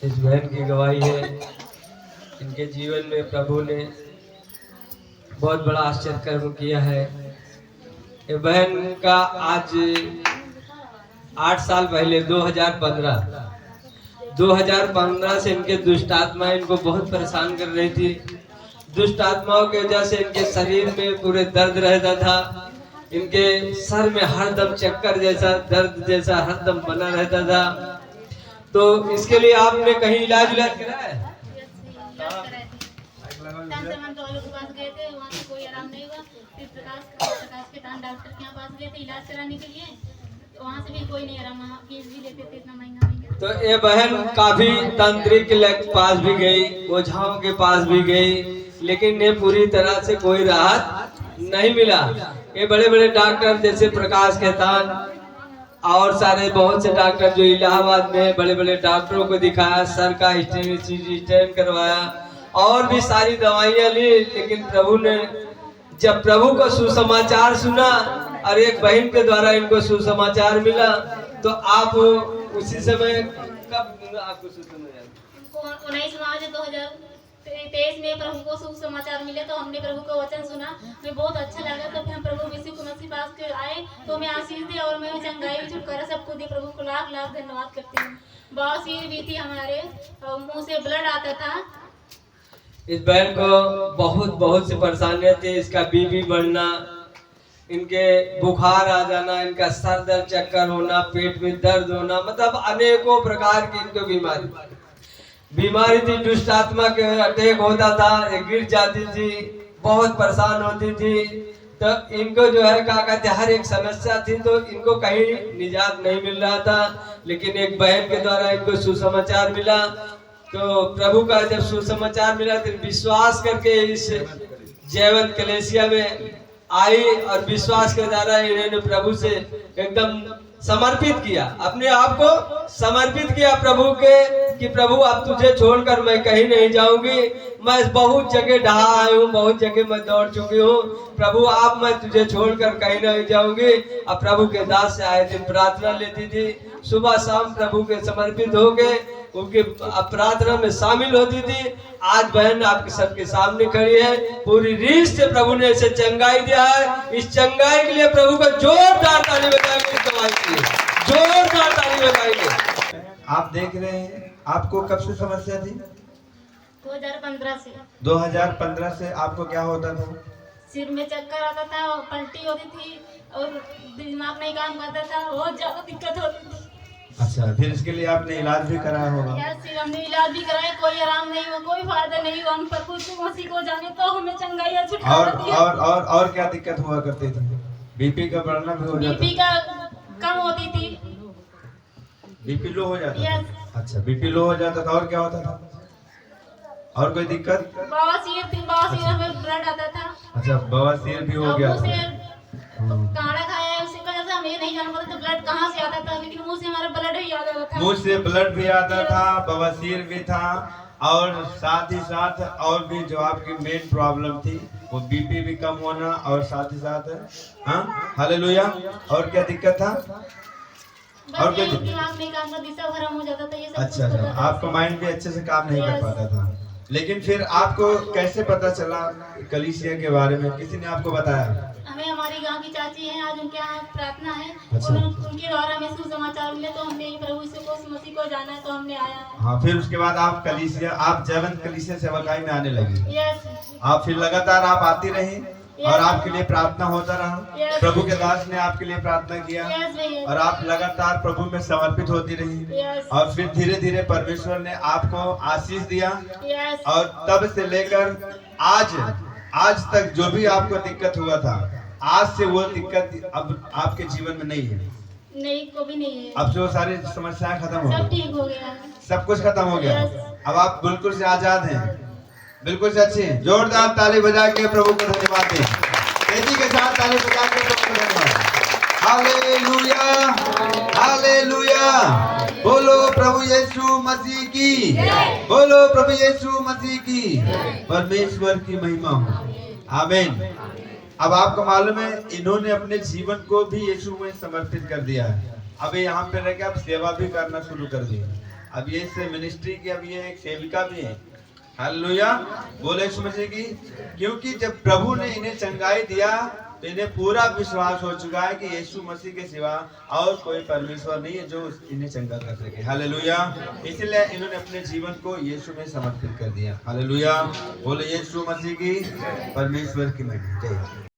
इस बहन की गवाही है। इनके जीवन में प्रभु ने बहुत बड़ा आश्चर्य कर्म किया है। ये बहन का आज 8 साल पहले 2015 से इनके दुष्ट आत्माएं इनको बहुत परेशान कर रही थी। दुष्ट आत्माओं की वजह से इनके शरीर में पूरे दर्द रहता था। इनके सर में हरदम चक्कर जैसा दर्द जैसा हरदम बना रहता था। तो इसके लिए आपने कहीं इलाज कराया है? गए थे, वहाँ से कोई आराम नहीं हुआ। फिर प्रकाश के तान डॉक्टर के यहाँ पास गए थे इलाज कराने के लिए, तो वहाँ से भी कोई नहीं आराम, वहाँ फीस भी लेते थे इतना महंगा। तो ये बहन काफी तांत्रिक के पास भी गई, ओझाओं के पास भी गई, लेकिन ये पूरी तरह से कोई राहत नहीं मिला। ये बड़े बड़े डॉक्टर जैसे प्रकाश के तान और सारे बहुत से डॉक्टर जो इलाहाबाद में बड़े बड़े डॉक्टरों को दिखाया, सर का स्टेन करवाया और भी सारी दवाइयाँ ली, लेकिन प्रभु ने जब प्रभु का सुसमाचार सुना और एक बहन के द्वारा इनको सुसमाचार मिला, तो आप उसी समय कब आपको सुसमाचार? 19 मार्च 2023 में प्रभु को सुसमाचार मिले, तो हमने प्रभु का वचन सुना, हमें बहुत अच्छा लगा। तो फिर हम प्रभु यीशु मसीह पास के आए, तो मैं आशीष दी और मैं चंगाई छुटकारा सबको दी। प्रभु को लाख लाख धन्यवाद करती हूँ। बवासीर भी थी हमारे, मुंह से ब्लड आता था। इस बहन को बहुत सी परेशानियां थी। इसका बीपी बढ़ना, इनके बुखार आ जाना, इनका सर दर्द चक्कर होना, पेट में दर्द होना, मतलब अनेकों प्रकार की इनको बीमारी थी। दुष्ट आत्मा के अटैक होता था, ये गिर जाती थी, बहुत परेशान होती थी। तो इनको जो है क्या कहते हर एक समस्या थी, तो इनको कहीं निजात नहीं मिल रहा था। लेकिन एक बहन के द्वारा इनको सुसमाचार मिला। तो प्रभु का जब सुसमाचार मिला तो विश्वास करके इस जयवंत कलेसिया में आई और विश्वास के द्वारा इन्होंने प्रभु से एकदम समर्पित किया, अपने आप को समर्पित किया प्रभु के, कि प्रभु अब तुझे छोड़कर मैं कहीं नहीं जाऊंगी। मैं बहुत जगह ढहा आई हूँ, बहुत जगह मैं दौड़ चुकी हूँ, प्रभु आप मैं तुझे छोड़कर कहीं नहीं जाऊंगी। अब प्रभु के दास से आए दिन प्रार्थना लेती थी, सुबह शाम प्रभु के समर्पित हो गए, उनके प्रार्थना में शामिल होती थी। आज बहन आपके सबके सामने खड़ी है, पूरी रीत से प्रभु ने इसे चंगाई दिया है। इस चंगाई के लिए प्रभु को जोरदार ताली बजाएंगे, जोरदार ताली बजाएंगे। आप देख रहे हैं, आपको कब से समस्या थी? 2015 से। 2015 से आपको क्या होता था? सिर में चक्कर आता था, पलटी होती थी और दिमाग नहीं काम करता था, बहुत ज्यादा दिक्कत होती थी। अच्छा, फिर इसके लिए आपने इलाज भी कराया होगा? सिर हमने इलाज भी कराया, कोई आराम नहीं हुआ, कोई फायदा नहीं हुआ। हम प्रभु मसीह को जाने तो हमें चंगाई और क्या दिक्कत हुआ करती थी? बीपी का बढ़ना भी हो जाता? बीपी का कम होती थी। बीपी लो हो जाता? अच्छा, बीपी लो हो जाता था, और क्या होता था? और कोई दिक्कत? बवासीर थी, बवासीर में ब्लड आता था। अच्छा, बवासीर भी हो गया था। काढ़ा खाया है, उसकी वजह से हमें नहीं जान पाता था ब्लड कहाँ से आता था, लेकिन मुंह से हमारा ब्लड ही आता था। मुंह से ब्लड भी आता था, बवासीर भी था, और साथ ही साथ और भी जो आपकी मेन प्रॉब्लम थी वो बीपी भी कम होना, और साथ ही साथ हालेलुया। और क्या दिक्कत था? और क्या दिमाग नहीं काम करता, दिशा भ्रम हो जाता था, ये सब। अच्छा, आपका माइंड भी अच्छे से काम नहीं कर पाता था। लेकिन फिर आपको कैसे पता चला कलीसिया के बारे में? किसी ने आपको बताया? हमें हमारी गांव की चाची हैं, आज उनके यहाँ प्रार्थना है। अच्छा। उनके द्वारा हमें सुसमाचार मिले, तो हमने प्रभु यीशु मसीह को जाना है, तो हमने आया। हाँ, फिर उसके बाद आप कलीसिया, आप जयवंत कलीसिया सेवकाई में आने लगी। यस। आप फिर लगातार आप आती रही और आपके लिए प्रार्थना होता रहा। प्रभु के दास ने आपके लिए प्रार्थना किया और आप लगातार प्रभु में समर्पित होती रही, और फिर धीरे धीरे परमेश्वर ने आपको आशीष दिया, और तब से लेकर आज तक जो भी आपको दिक्कत हुआ था, आज से वो दिक्कत अब आपके जीवन में नहीं है। नहीं, को भी नहीं है। अब जो सारी समस्याएं खत्म हो सब गई, ठीक हो गया, सब कुछ खत्म हो गया। अब आप बिल्कुल से आजाद हैं, बिल्कुल से अच्छे। जोरदार ताली बजा के प्रभु को धन्यवाद दें, तेजी के साथ ताली बजा के प्रभु को धन्यवाद। Hallelujah, hallelujah. बोलो प्रभु यीशु मसीह की, बोलो प्रभु यीशु मसीह की। परमेश्वर की महिमा हो, आमीन। अब आपको मालूम है, इन्होंने अपने जीवन को भी यीशु में समर्पित कर दिया है। अब यहाँ पे रह के आप सेवा भी करना शुरू कर दिए। अब ये इससे मिनिस्ट्री की अब ये एक सेविका भी है। हालेलुया, बोले यीशु मसीह की। क्योंकि जब प्रभु ने इन्हें चंगाई दिया तो इन्हें पूरा विश्वास हो चुका है कि यीशु मसीह के सिवा और कोई परमेश्वर नहीं है जो इन्हें चंगा कर सके। हालेलुया, इसलिए इन्होंने अपने जीवन को यीशु में समर्पित कर दिया। हालेलुया, बोले यीशु मसीह की, परमेश्वर की महिमा। जय।